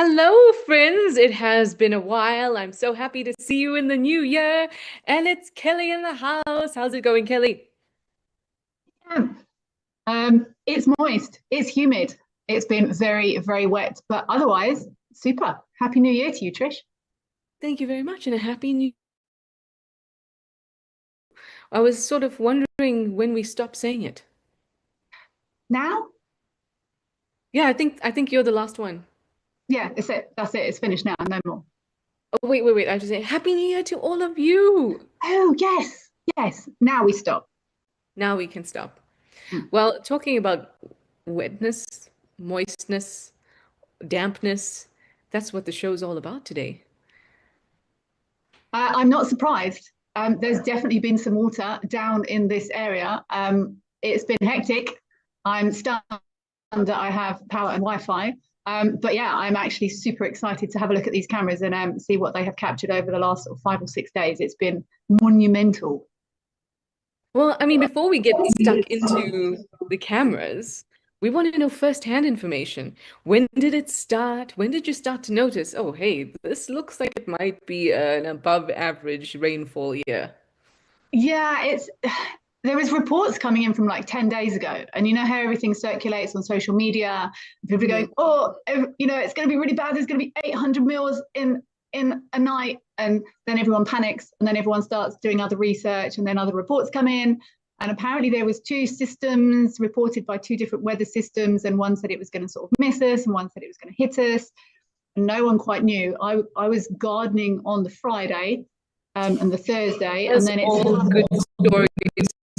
Hello, friends. It has been a while. I'm so happy to see you in the new year. And it's Kelly in the house. How's it going, Kelly? Yeah. It's moist, it's humid, it's been very, very wet, but otherwise, super. Happy New Year to you, Trish. Thank you very much, and a happy new. I was sort of wondering when we stop saying it. Now, Yeah, I think you're the last one. yeah, it's it. That's it. It's finished now. No more. Oh, wait. I have to say Happy New Year to all of you. Oh, yes, yes. Now we stop. Now we can stop. Mm. Well, talking about wetness, moistness, dampness, that's what the show's all about today. I'm not surprised. There's definitely been some water down in this area. It's been hectic. I'm stunned that I have power and Wi-Fi. But yeah, I'm actually super excited to have a look at these cameras and see what they have captured over the last 5 or 6 days. It's been monumental. Well, I mean, before we get stuck into the cameras, we want to know first-hand information. When did it start? When did you start to notice, oh, hey, this looks like it might be an above average rainfall year? Yeah, it's there was reports coming in from like 10 days ago, and you know how everything circulates on social media. People are Mhm. going, oh, it's going to be really bad. There's going to be 800 mils in a night, and then everyone panics, and then everyone starts doing other research, and then other reports come in. And apparently there was two systems reported by two different weather systems, and one said it was going to sort of miss us, and one said it was going to hit us. And no one quite knew. I was gardening on the Friday and the Thursday, and As then it's all good stories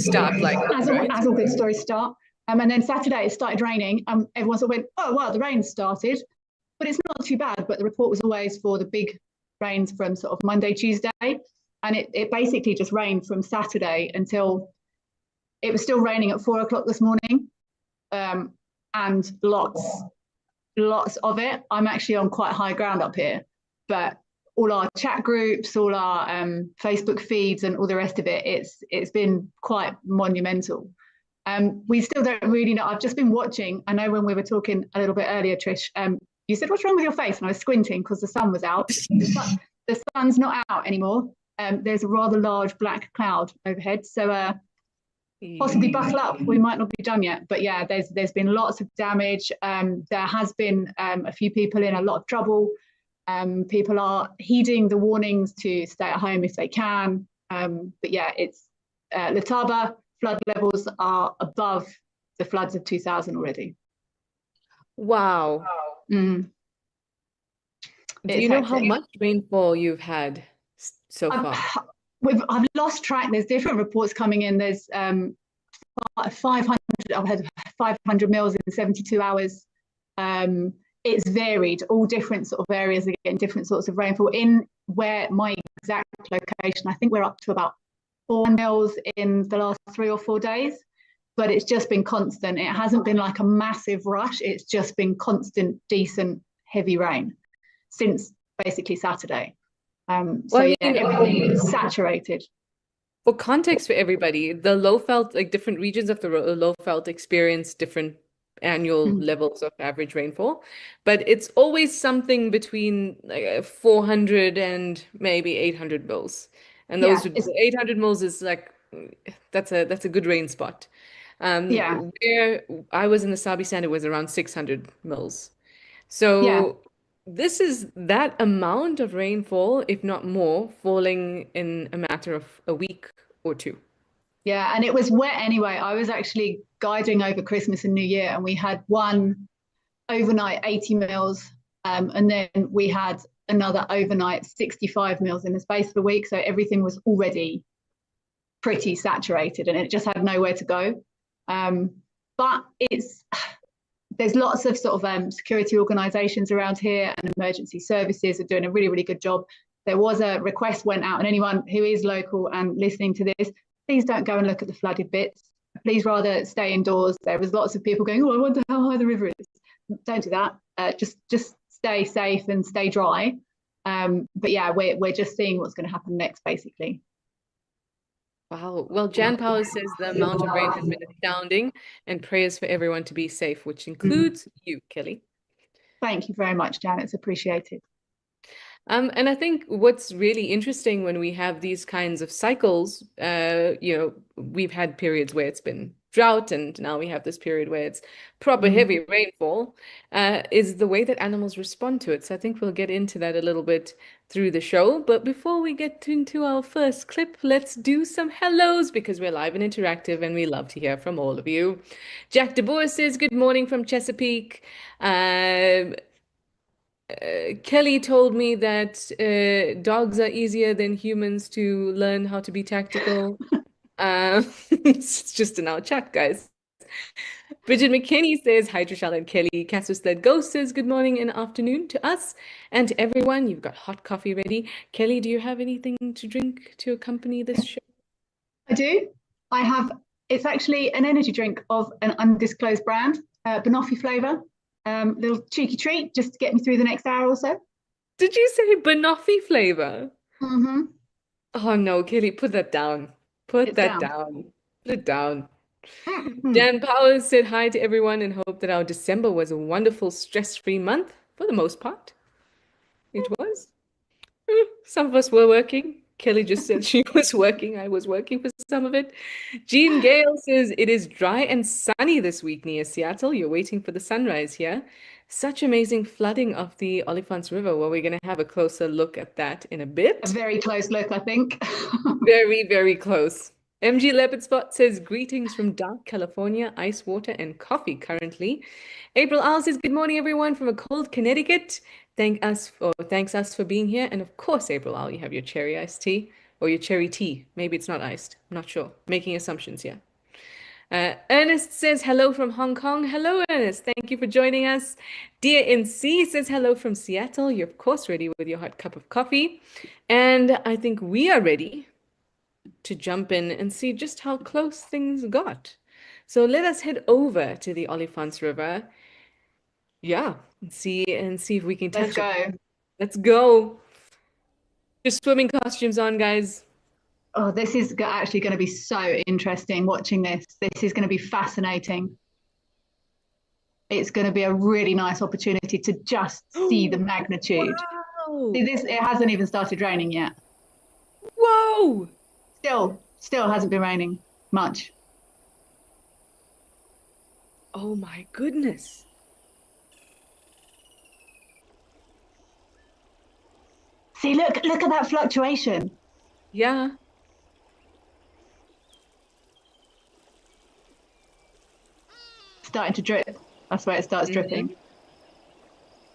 start like that, right? as all good stories start. And then Saturday it started raining. Everyone sort of went, oh well, the rain started, but it's not too bad. But the report was always for the big rains from sort of Monday, Tuesday, and it basically just rained from Saturday until it was still raining at 4 o'clock this morning, and lots of it. I'm actually on quite high ground up here, but all our chat groups, all our Facebook feeds, and all the rest of it, it's been quite monumental. We still don't really know. I've just been watching. I know when we were talking a little bit earlier, Trish, you said, "What's wrong with your face?" And I was squinting because the sun was out. The sun's not out anymore. There's a rather large black cloud overhead, so possibly buckle up. We might not be done yet, but yeah, there's been lots of damage. There has been a few people in a lot of trouble. People are heeding the warnings to stay at home if they can. But yeah, it's Letaba flood levels are above the floods of 2000 already. Wow. Mm, Do it's you know how hectic. much rainfall you've had so I've, far? I've lost track. There's different reports coming in. There's 500. I've had 500 mils in 72 hours. It's varied. All different sort of areas are getting different sorts of rainfall. In where my exact location, I think we're up to about 4 mils in the last 3 or 4 days. But it's just been constant. It hasn't been like a massive rush. It's just been constant, decent, heavy rain since basically Saturday. Well, So I yeah, mean, everything is saturated. for context for everybody, the low felt, like different regions of the low felt experience different annual Mm. levels of average rainfall, but it's always something between like 400 and maybe 800 mils. And Yeah, those 800 mils is like that's a good rain spot. yeah, Where I was in the Sabi Sand, it was around 600 mils. yeah. So this is that amount of rainfall, if not more, falling in a matter of a week or two. Yeah, and it was wet anyway. I was actually guiding over Christmas and New Year, and we had one overnight 80 mils, and then we had another overnight 65 mils in the space of a week. So everything was already pretty saturated, and it just had nowhere to go. But there's lots of sort of security organisations around here, and emergency services are doing a really, really good job. There was a request went out, and anyone who is local and listening to this, please don't go and look at the flooded bits. Please rather stay indoors. There was lots of people going, oh, I wonder how high the river is. Don't do that. Just stay safe and stay dry. But yeah, we're just seeing what's going to happen next, basically. Wow. Well, Jan Power says the amount of rain has been astounding and prayers for everyone to be safe, which Mm. includes you, Kelly. Thank you very much, Jan. It's appreciated. And I think what's really interesting when we have these kinds of cycles, we've had periods where it's been drought, and now we have this period where it's proper Mm. heavy rainfall, is the way that animals respond to it. So I think we'll get into that a little bit through the show. But before we get into our first clip, let's do some hellos because we're live and interactive and we love to hear from all of you. Jack DeBoer says, good morning from Chesapeake. Kelly told me that dogs are easier than humans to learn how to be tactical. It's just in our chat, guys. Bridget McKinney says, hi, Trishal and Kelly. Cassus Led Ghost says, good morning and afternoon to us and to everyone. You've got hot coffee ready. Kelly, do you have anything to drink to accompany this show? I do. I have, it's actually an energy drink of an undisclosed brand, banoffee flavour. Little cheeky treat just to get me through the next hour or so. Did you say banoffee flavor? Mm-hmm. Oh no, Kelly, put that down. Put It's that down. down. Put it down. Mm-hmm. Dan Powers said hi to everyone and hope that our December was a wonderful, stress-free month for the most part. It was. Some of us were working. Kelly just said she was working. I was working for some of it. Jean Gale says it is dry and sunny this week near Seattle. You're waiting for the sunrise here. Such amazing flooding of the Olifants River. Well, we're going to have a closer look at that in a A bit. very close look, I think. Very, very close. MG Leopard Spot says greetings from dark California, ice water and coffee currently. April Owl says good morning everyone from a cold Connecticut. Thanks us for being here. And of course, April Owl, you have your cherry iced tea or your cherry tea. Maybe it's not iced. I'm not sure. Making assumptions here. Ernest says hello from Hong Kong. Hello, Ernest. Thank you for joining us. Dear NC says hello from Seattle. You're of course ready with your hot cup of coffee. And I think we are ready to jump in and see just how close things got. So let us head over to the Olifants River. Yeah, and see if we can Let's touch it. go. Let's go. Just swimming costumes on, guys. Oh, this is actually going to be so interesting watching this. This is going to be fascinating. It's going to be a really nice opportunity to just see the magnitude. Wow. See this, it hasn't even started raining yet. Whoa. Still hasn't been raining much. Oh my goodness. See, look at that fluctuation. Yeah. Starting to drip. That's where it starts dripping.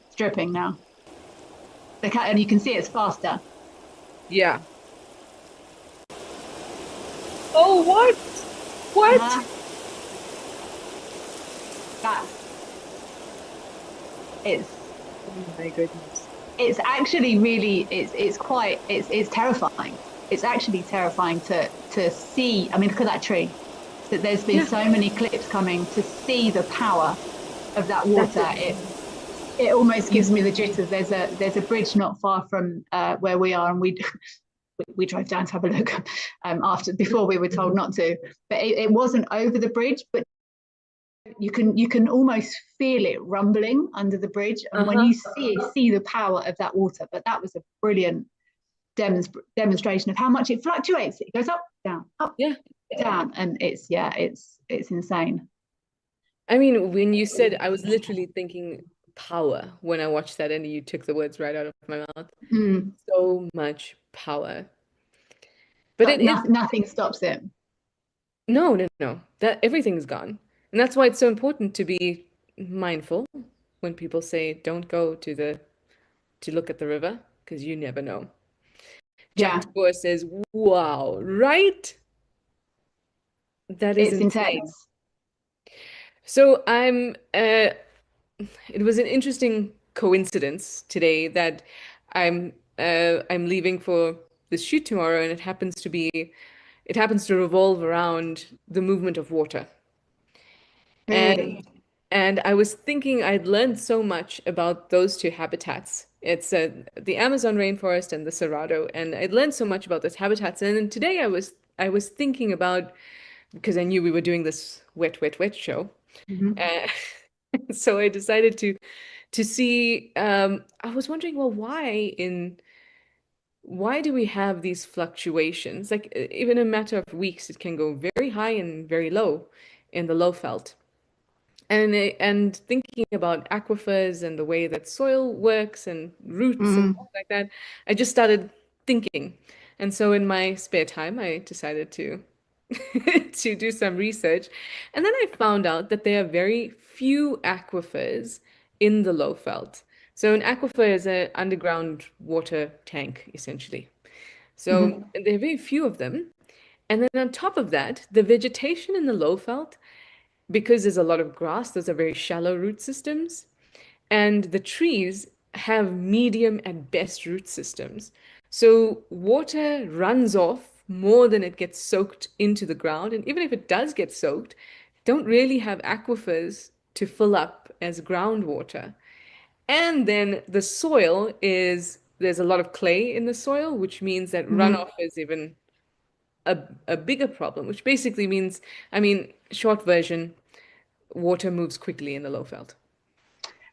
It's dripping now. And you can see it's faster. Yeah. Oh, what? What? That's it's Oh my goodness. it's actually really it's terrifying. It's actually terrifying to see. I mean, look at that tree. That there's been so many clips coming to see the power of that water. It almost gives me the jitters. There's a bridge not far from where we are, and we drove down to have a look before we were told not to. But it wasn't over the bridge, but you can almost feel it rumbling under the bridge, and when you see the power of that water. But that was a brilliant demonstration of how much it fluctuates. It goes up, down, up, down, and it's insane. I mean, when you said, I was literally thinking power when I watched that, and you took the words right out of my mouth. So much power. But it is nothing stops it. no. That everything's gone. And that's why it's so important to be mindful when people say don't go to look at the river, because you never know. Jack DeBoer says, wow, right? That is insane. Intense. So it was an interesting coincidence today that I'm leaving for this shoot tomorrow, and it happens to revolve around the movement of water. Really? And I was thinking I'd learned so much about those two habitats. It's the Amazon rainforest and the Cerrado, and I'd learned so much about those habitats. And then today I was thinking about, because I knew we were doing this wet show. So I decided to see. I was wondering, well, why do we have these fluctuations? Like even a matter of weeks, it can go very high and very low in the low felt. And thinking about aquifers and the way that soil works and roots and Mm. stuff like that, I just started thinking. And so in my spare time, I decided to to do some research. And then I found out that there are very few aquifers in the low felt. So an aquifer is an underground water tank, essentially. So Mhm. there are very few of them. And then on top of that, the vegetation in the low felt, because there's a lot of grass, those are very shallow root systems. And the trees have medium at best root systems. So water runs off more than it gets soaked into the ground. And even if it does get soaked, don't really have aquifers to fill up as groundwater. And then the soil is, there's a lot of clay in the soil, which means that Mhm. runoff is even a bigger problem, which basically means, I mean, short version, water moves quickly in the low felt.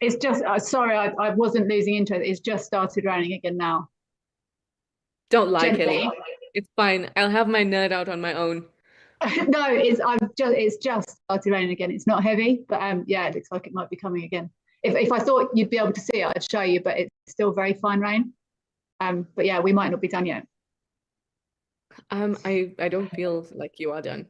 It's just, sorry, I wasn't losing interest. It's just started raining again now. Don't lie, Gently. Kelly. It's fine. I'll have my nerd out on my own. No, it's just started raining again. It's not heavy, but yeah, it looks like it might be coming again. If I thought you'd be able to see it, I'd show you, but it's still very fine rain. But yeah, we might not be done yet. I don't feel like you are done.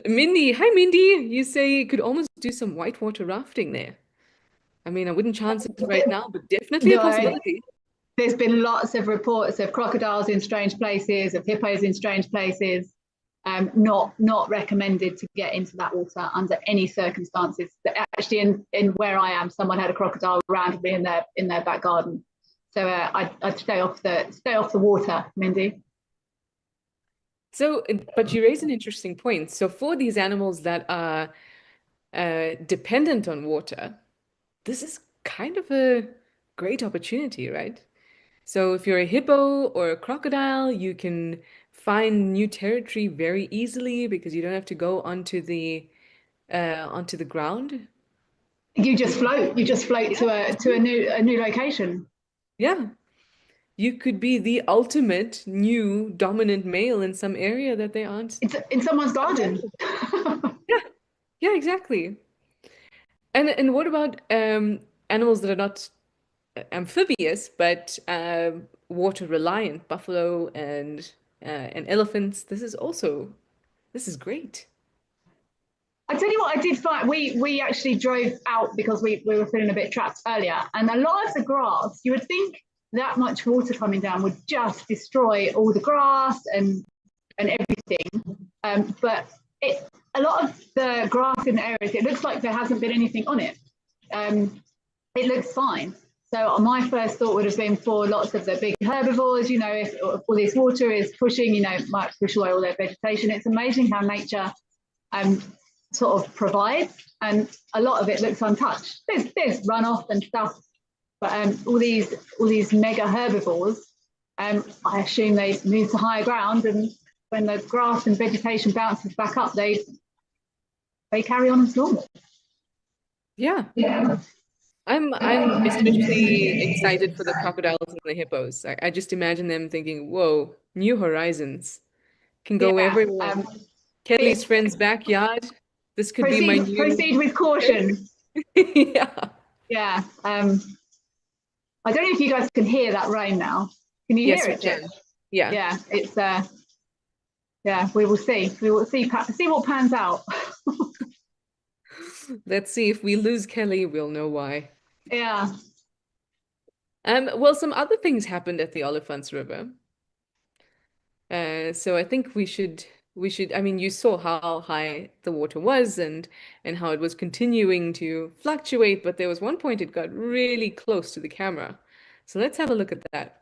Mindy, hi Mindy. You say you could almost do some whitewater rafting there. I mean, I wouldn't chance it right now, but definitely a No, possibility. there's been lots of reports of crocodiles in strange places, of hippos in strange places. Not recommended to get into that water under any circumstances. Actually, in where I am, someone had a crocodile randomly in their back garden. So I'd stay off the water, Mindy. So, but you raise an interesting point. So for these animals that are dependent on water, this is kind of a great opportunity, right? So if you're a hippo or a crocodile, you can find new territory very easily because you don't have to go onto the ground. You just You, float. You just float yeah, to a new location. yeah. You could be the ultimate new dominant male in some area that they aren't It's in someone's garden. understanding. Yeah, yeah, exactly. And what about animals that are not amphibious but water reliant, buffalo and elephants? This is great. I tell you what, I did find we actually drove out because we were feeling a bit trapped earlier, and a lot of the grass. You would think that much water coming down would just destroy all the grass and everything, but a lot of the grass in the areas, it looks like there hasn't been anything on it. It looks fine. So my first thought would have been for lots of the big herbivores, you know, if all this water is pushing, you know, it might push away all their vegetation. It's amazing how nature um, sort of provides, and a lot of it looks untouched. There's runoff and stuff, but all these mega herbivores, I assume they move to higher ground, and when the grass and vegetation bounces back up, they carry on as normal. Yeah. Yeah. I'm especially excited for the crocodiles and the hippos. I just imagine them thinking, whoa, new horizons. Can go Yeah. everywhere. Kelly's friend's backyard. This could be my new Proceed with caution. Yeah. Yeah. I don't know if you guys can hear that rain now. Can you Yes, hear we it, Chip? can. Yeah. Yeah, it's yeah, we will see. We will see what pans out. Let's see if we lose Kelly, we'll know why. Yeah. Well, some other things happened at the Olifants River. So I think I mean, you saw how high the water was and how it was continuing to fluctuate, but there was one point it got really close to the camera. So let's have a look at that.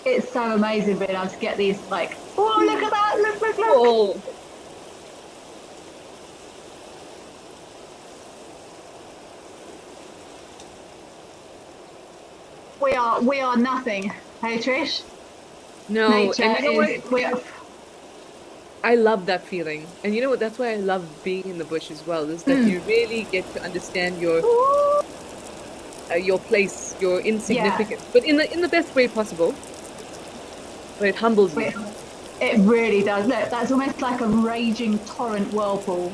It's so amazing being able to get these like, oh look at that, look. Oh, we are nothing. Hey Trish, No, nature and you know what? is we're I love that feeling. And you know what? That's why I love being in the bush as well, is that mm, you really get to understand your place, your yeah, insignificance, but in the best way possible. But it humbles you. we're, it really does. Look, that's almost like a raging torrent whirlpool.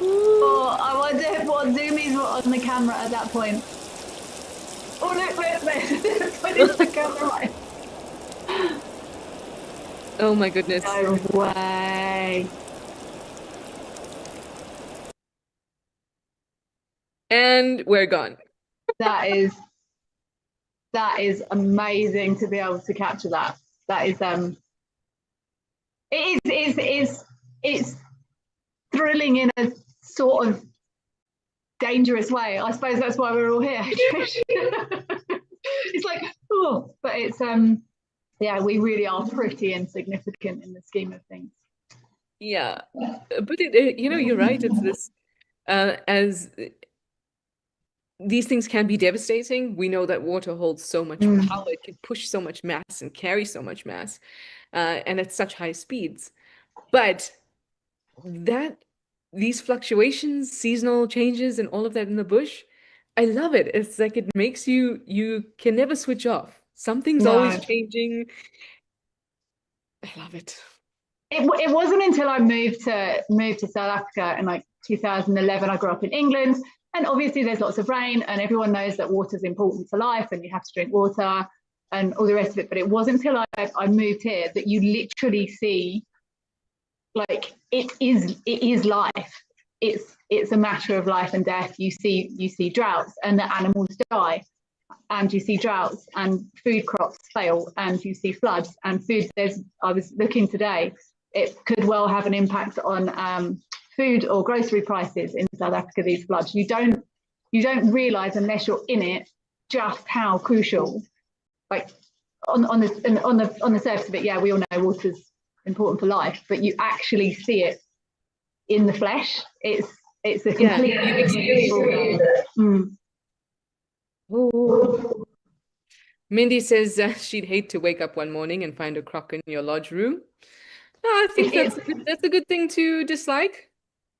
Ooh. Oh, I wonder what zoomies were on the camera at that point. Oh, look, put into the camera right. Oh my goodness. No way. And we're gone. That is that is amazing to be able to capture that. That is it's thrilling in a sort of dangerous way. I suppose that's why we're all here. It's like, oh, but it's yeah, we really are pretty insignificant in the scheme of things. Yeah. But you know, you're right. It's this as these things can be devastating. We know that water holds so much Mm. power, it can push so much mass and carry so much mass, and at such high speeds. But that these fluctuations, seasonal changes, and all of that in the bush, I love it. It's like it makes you can never switch off. Something's always No, changing. I love it. it wasn't until I moved to South Africa in like 2011. I grew up in England, and obviously there's lots of rain, and everyone knows that water is important to life, and you have to drink water, and all the rest of it. But it wasn't until I moved here that you literally see, like, it is life. It's a matter of life and death. You see droughts, and the animals die, and you see droughts and food crops fail, and you see floods and food. I was looking today, it could well have an impact on food or grocery prices in South Africa. These floods, you don't realize unless you're in it just how crucial. Like on the surface of it, yeah, we all know water's important for life, but you actually see it in the flesh. It's a Yeah, complete you've experienced it. mm. Oh. Mindy says she'd hate to wake up one morning and find a croc in your lodge room. No, I think that's a good thing to dislike.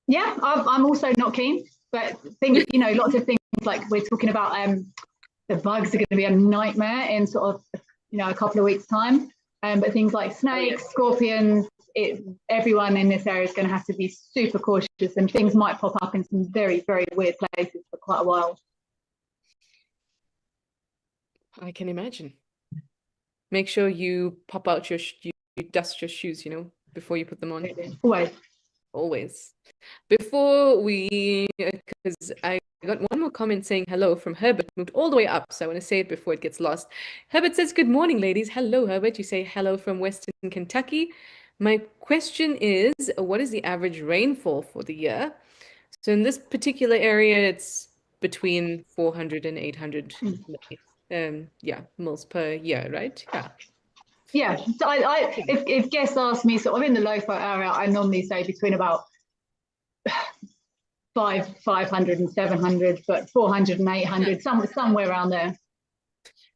Yeah, I'm also not keen, but think lots of things like we're talking about. The bugs are going to be a nightmare in sort of a couple of weeks' time. But things like snakes, scorpions, everyone in this area is going to have to be super cautious, and things might pop up in some very, very weird places for quite a while. I can imagine. Make sure you pop out you dust your shoes, before you put them on. Always. Always. Before we, because I got one more comment saying hello from Herbert, moved all the way up, so I want to say it before it gets lost. Herbert says, "Good morning, ladies." Hello, Herbert. You say hello from Western Kentucky. My question is, what is the average rainfall for the year? So in this particular area, it's between 400 and 800 yeah, mils per year, right? Yeah. Yeah. So if guests ask me sort of in the low flow area, I normally say between about 500 and 700, but 400 and 800, somewhere around there.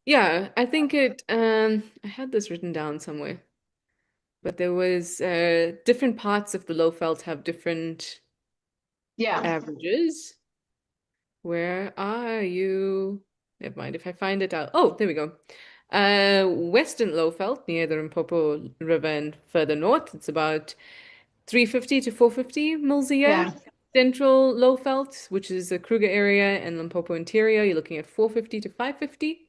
Yeah, I think I had this written down somewhere, but there was different parts of the Lowveld have different averages. Where are you? Never mind. If I find it out. Oh, there we go. Western Lowveld near the Limpopo River and further north, it's about 350 to 450 mils a year. Yeah. Central Lowveld, which is the Kruger area, and Limpopo Interior, you're looking at 450 to 550.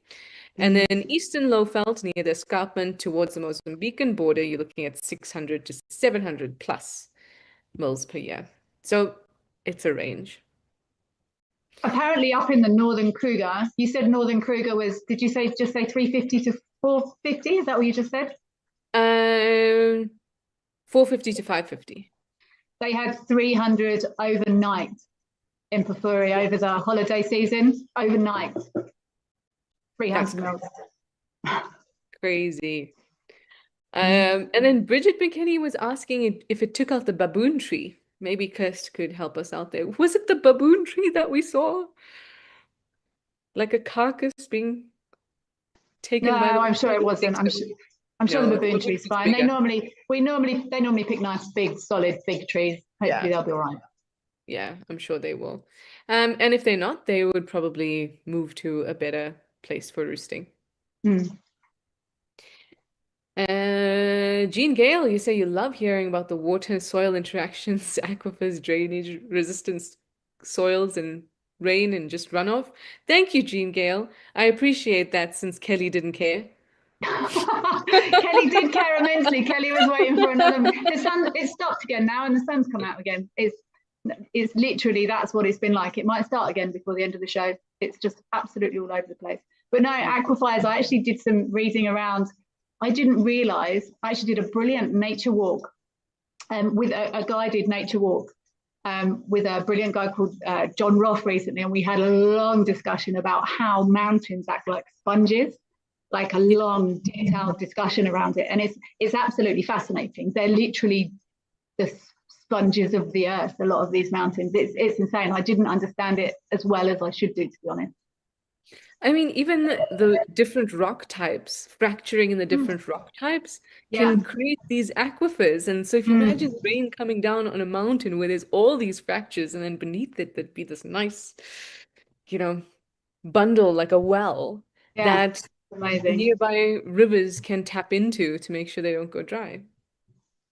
And then Eastern Lowveld near the escarpment towards the Mozambican border, you're looking at 600 to 700 plus mils per year. So it's a range. Apparently up in the Northern Kruger, you said Northern Kruger was, did you just say 350 to 450? Is that what you just said? 450 to 550. They had 300 overnight in Pafuri over the holiday season. Overnight. 300 mils. Crazy. And then Bridget McKinney was asking if it took out the baboon tree. Maybe Kirst could help us out there. Was it the baboon tree that we saw? Like a carcass being taken No, by the I'm sure I it don't wasn't. think so. I'm sure the No, baboon it tree's was fine. bigger. They normally pick nice, big, solid, big trees. Yeah, Hopefully they'll be all right. yeah, I'm sure they will. And if they're not, they would probably move to a better place for roosting. Mm. Jean Gale, you say you love hearing about the water-soil interactions, aquifers, drainage, resistance soils, and rain and just runoff. Thank you, Jean Gale. I appreciate that since Kelly didn't care. Kelly did care immensely. Kelly was waiting for another. The sun, it stopped again now, and the sun's come out again. It's literally that's what it's been like. It might start again before the end of the show. It's just absolutely all over the place. But no, aquifers. I actually did some reading around. I didn't realise. I actually did a brilliant nature walk, with a guided nature walk, with a brilliant guy called John Roth recently, and we had a long discussion about how mountains act like sponges, like a long detailed discussion around it, and it's absolutely fascinating. They're literally the sponges of the earth. A lot of these mountains, it's insane. I didn't understand it as well as I should do, to be honest. I mean, even the different rock types, fracturing in the different rock types Yeah. can create these aquifers. And so if you imagine rain coming down on a mountain where there's all these fractures, and then beneath it, there'd be this nice, you know, bundle like a well Yeah, that amazing. nearby rivers can tap into to make sure they don't go dry.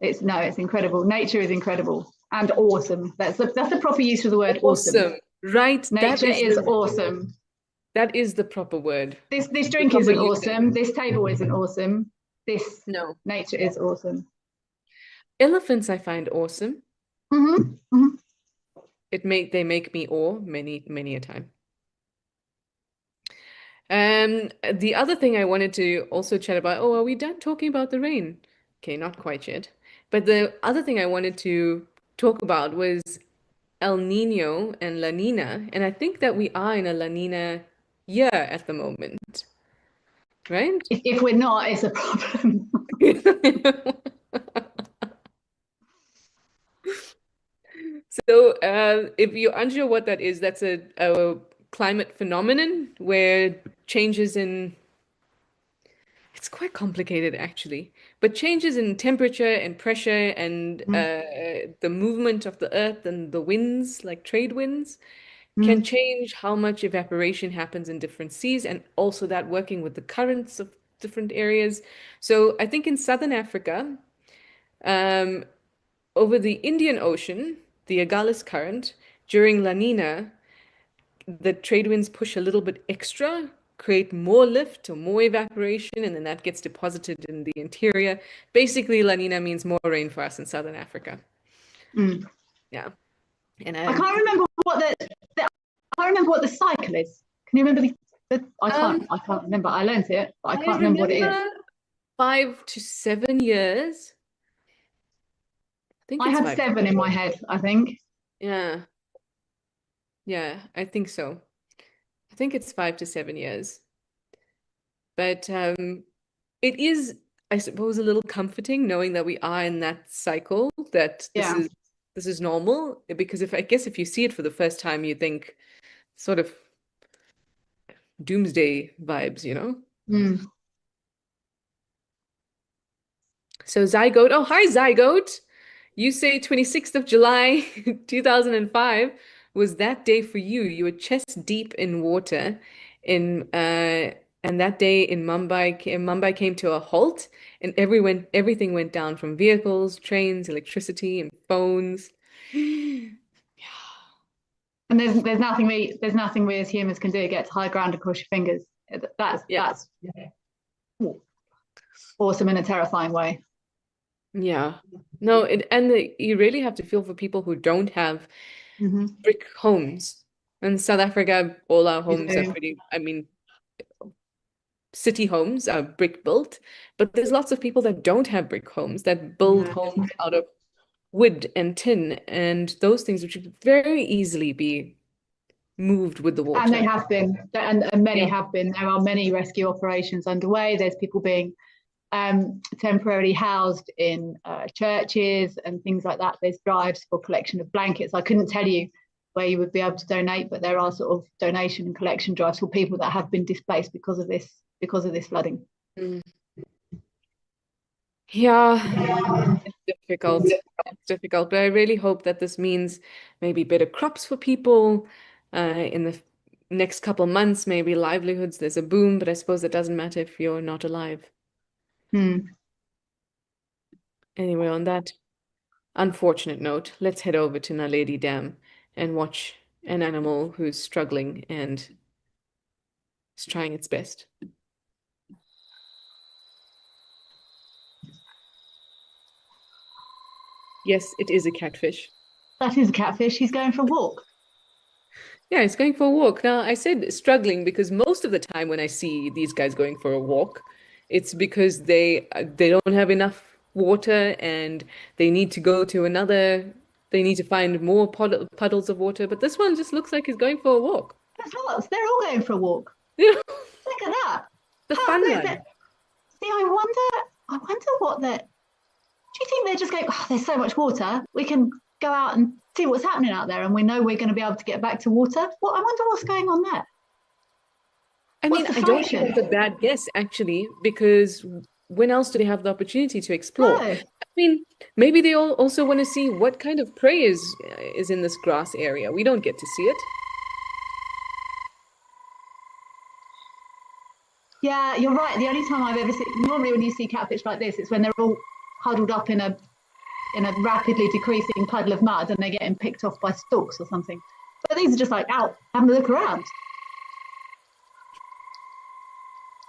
It's incredible. Nature is incredible and awesome. That's the proper use of the word awesome. Right? Nature is awesome. That is the proper word. This The drink proper isn't usage. awesome. This table isn't awesome. This No. nature is awesome. Elephants I find awesome. Mm-hmm. Mm-hmm. They make me awe many, many a time. The other thing I wanted to also chat about, oh, are we done talking about the rain? Okay, not quite yet. But the other thing I wanted to talk about was El Nino and La Nina, and I think that we are in a La Nina year at the moment, right? If we're not, it's a problem. So, if you're unsure what that is, that's a climate phenomenon where changes in, it's quite complicated actually, but changes in temperature and pressure and the movement of the earth and the winds, like trade winds, can change how much evaporation happens in different seas, and also that working with the currents of different areas. So I think in southern Africa, um, over the Indian Ocean, the Agalis Current, during La Nina, the trade winds push a little bit extra, create more lift or more evaporation, and then that gets deposited in the interior. Basically, La Nina means more rain for us in southern Africa. Mm. Yeah. And I can't remember what the cycle is. Can you remember I can't remember. I learned it, but I can't remember what it is. 5 to 7 years. I think I it's had 5. 7 in my head, I think. Yeah. Yeah, I think so. I think it's 5 to 7 years. But it is, I suppose, a little comforting knowing that we are in that cycle, that Yeah. this is normal. Because I guess if you see it for the first time, you think sort of doomsday vibes, you know? Mm. So Zygote, oh, hi Zygote. You say 26th of July, 2005 was that day for you. You were chest deep in water and that day in Mumbai came to a halt, and everything went down, from vehicles, trains, electricity, and phones. And there's nothing we as humans can do to get to high ground and cross your fingers. That's awesome in a terrifying way. Yeah. No, you really have to feel for people who don't have brick homes. In South Africa, all our homes are pretty, I mean, city homes are brick built, but there's lots of people that don't have brick homes, that build homes out of wood and tin and those things, which could very easily be moved with the And they water. have been, and many have been. There are many rescue operations underway. There's people being temporarily housed in churches and things like that. There's drives for collection of blankets. I couldn't tell you where you would be able to donate, but there are sort of donation and collection drives for people that have been displaced because of this because of this flooding. Mm. Yeah, it's difficult. It's difficult, but I really hope that this means maybe better crops for people in the next couple months, maybe livelihoods. There's a boom, but I suppose it doesn't matter if you're not alive. Hmm. Anyway, on that unfortunate note, let's head over to Naledi Dam and watch an animal who's struggling and is trying its best. Yes, it is a catfish. That is a catfish. He's going for a walk. Yeah, it's going for a walk. Now, I said struggling because most of the time when I see these guys going for a walk, it's because they don't have enough water and they need to go to they need to find more puddles of water. But this one just looks like he's going for a walk. That's lots. They're all going for a walk. Yeah, Look at that. the fun Look, one. see, I wonder what they're. Do you think they're just going, oh, there's so much water, we can go out and see what's happening out there, and we know we're going to be able to get back to water? Well, I wonder what's going on there. I mean, I don't think it's a bad guess, actually, because when else do they have the opportunity to explore? No. I mean, maybe they all also want to see what kind of prey is in this grass area. We don't get to see it. Yeah, you're right. The only time I've ever seen, normally when you see catfish like this, it's when they're all huddled up in a rapidly decreasing puddle of mud and they're getting picked off by storks or something. But these are just like out having a look around.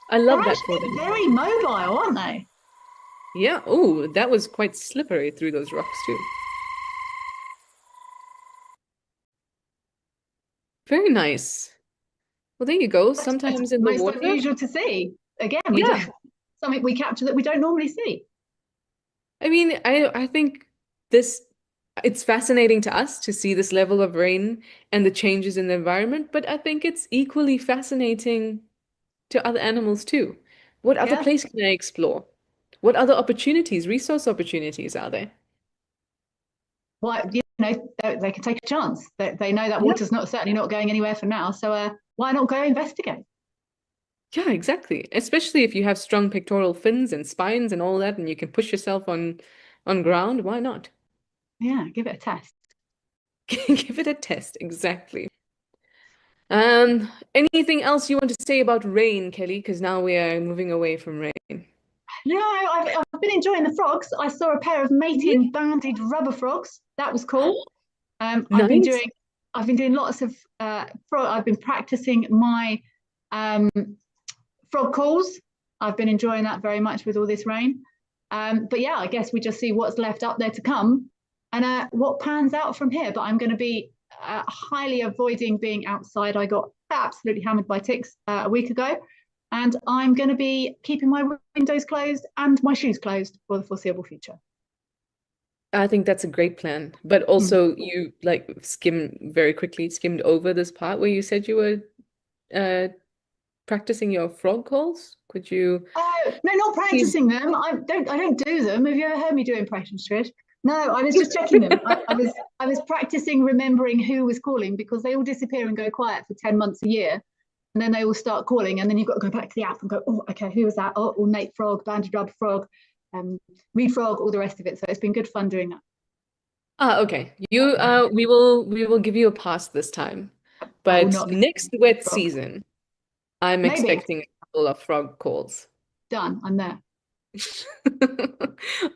I love They're that for them. very mobile, aren't they? Yeah. Oh, that was quite slippery through those rocks too. Very nice. Well, there you go. Sometimes in the Most water. unusual to see. Again, Yeah. something we capture that we don't normally see. I mean, I think this it's fascinating to us to see this level of rain and the changes in the environment, but I think it's equally fascinating to other animals too. What other Yeah. place can I explore? What other opportunities, resource opportunities are there? Why, they can take a chance. They know that Yeah. water's certainly not going anywhere for now. So why not go investigate? Yeah, exactly. Especially if you have strong pectoral fins and spines and all that, and you can push yourself on ground, why not? Yeah, give it a test. Give it a test, exactly. Anything else you want to say about rain, Kelly? Because now we are moving away from rain. No, I've been enjoying the frogs. I saw a pair of mating banded rubber frogs. That was cool. Nice. I've been doing lots of I've been practicing my frog calls. I've been enjoying that very much with all this rain. But yeah, I guess we just see what's left up there to come and what pans out from here. But I'm going to be highly avoiding being outside. I got absolutely hammered by ticks a week ago. And I'm going to be keeping my windows closed and my shoes closed for the foreseeable future. I think that's a great plan. But also you like very quickly skimmed over this part where you said you were practicing your frog calls. Could you Oh, no, not practicing them. I don't do them. Have you ever heard me do impressions, Trish? No, I was just checking them. I was practicing remembering who was calling because they all disappear and go quiet for 10 months a year. And then they all start calling, and then you've got to go back to the app and go, oh, okay, who was that? Oh, Nate Frog, Banded Rubber Frog, Reed Frog, all the rest of it. So it's been good fun doing that. Okay. We will give you a pass this time. I will But not next wet frog. season, I'm Maybe. expecting a couple of frog calls. Done. I'm there.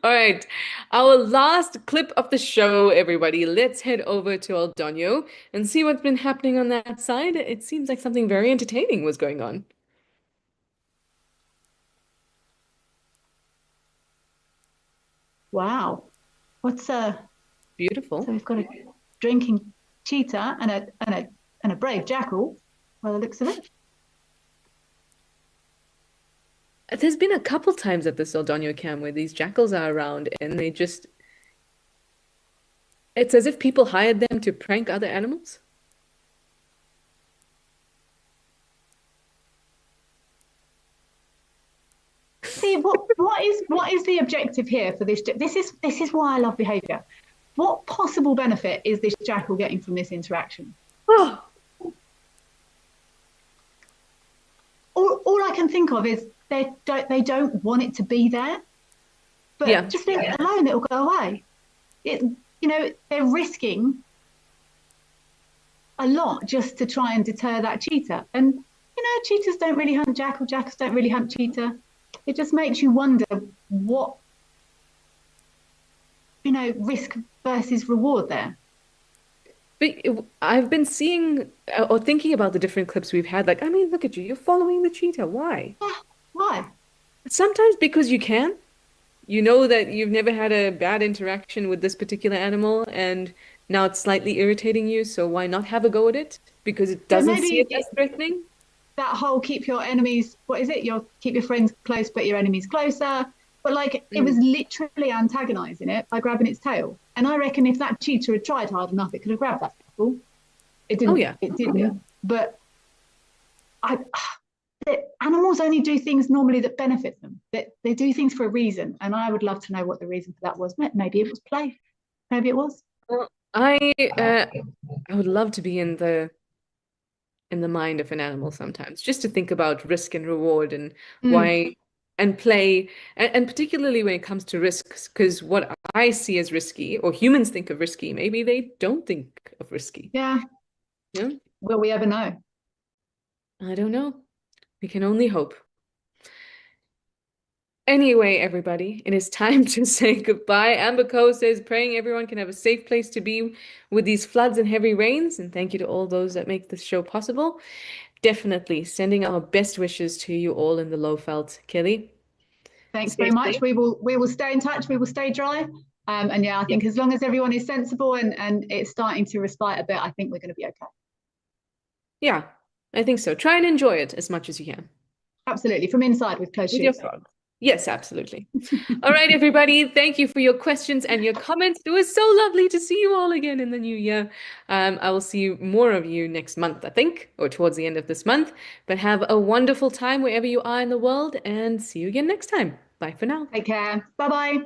All right. Our last clip of the show, everybody. Let's head over to El Doño and see what's been happening on that side. It seems like something very entertaining was going on. Wow. What's Beautiful. So we've got a drinking cheetah and a brave jackal by the looks of it. There's been a couple times at the Saldonio Cam where these jackals are around and it's as if people hired them to prank other animals. See, what is the objective here for this? This is why I love behaviour. What possible benefit is this jackal getting from this interaction? Oh, All I can think of is they don't want it to be there, but Yeah. just leave it alone, it'll go away. It they're risking a lot just to try and deter that cheetah. And cheetahs don't really hunt jackal, jackals don't really hunt cheetah. It just makes you wonder what risk versus reward there. But I've been seeing or thinking about the different clips we've had. Like, I mean, look at you. You're following the cheetah. Why? Yeah, why? Sometimes because you can. You know that you've never had a bad interaction with this particular animal, and now it's slightly irritating you, so why not have a go at it? Because it So doesn't see maybe it as threatening. that whole keep your enemies, what is it? Keep your friends close, but your enemies closer. But like it was Mm. literally antagonizing it by grabbing its tail. And I reckon if that cheetah had tried hard enough, it could have grabbed that jackal. It Oh didn't. yeah. It didn't. But I, animals only do things normally that benefit them. They do things for a reason, and I would love to know what the reason for that was. Maybe it was play. Maybe it was. Well, I would love to be in the mind of an animal sometimes, just to think about risk and reward and Mm, why and play, and particularly when it comes to risks, because what I see as risky, or humans think of risky, maybe they don't think of risky. yeah. Yeah, Will we ever know? I don't know. We can only hope. Anyway, everybody, it is time to say goodbye. Amber Co says, praying everyone can have a safe place to be with these floods and heavy rains. And thank you to all those that make this show possible. Definitely sending our best wishes to you all in the low felt. Kelly, Thanks stay very much. safe. We will stay in touch. We will stay dry. And yeah, I Yeah. think as long as everyone is sensible and it's starting to respite a bit, I think we're going to be okay. Yeah, I think so. Try and enjoy it as much as you can Absolutely. From inside with closed with your shoes. frog. Yes, absolutely. All right, everybody. Thank you for your questions and your comments. It was so lovely to see you all again in the new year. I will see more of you next month, I think, or towards the end of this month. But have a wonderful time wherever you are in the world, and see you again next time. Bye for now. Take care. Bye bye.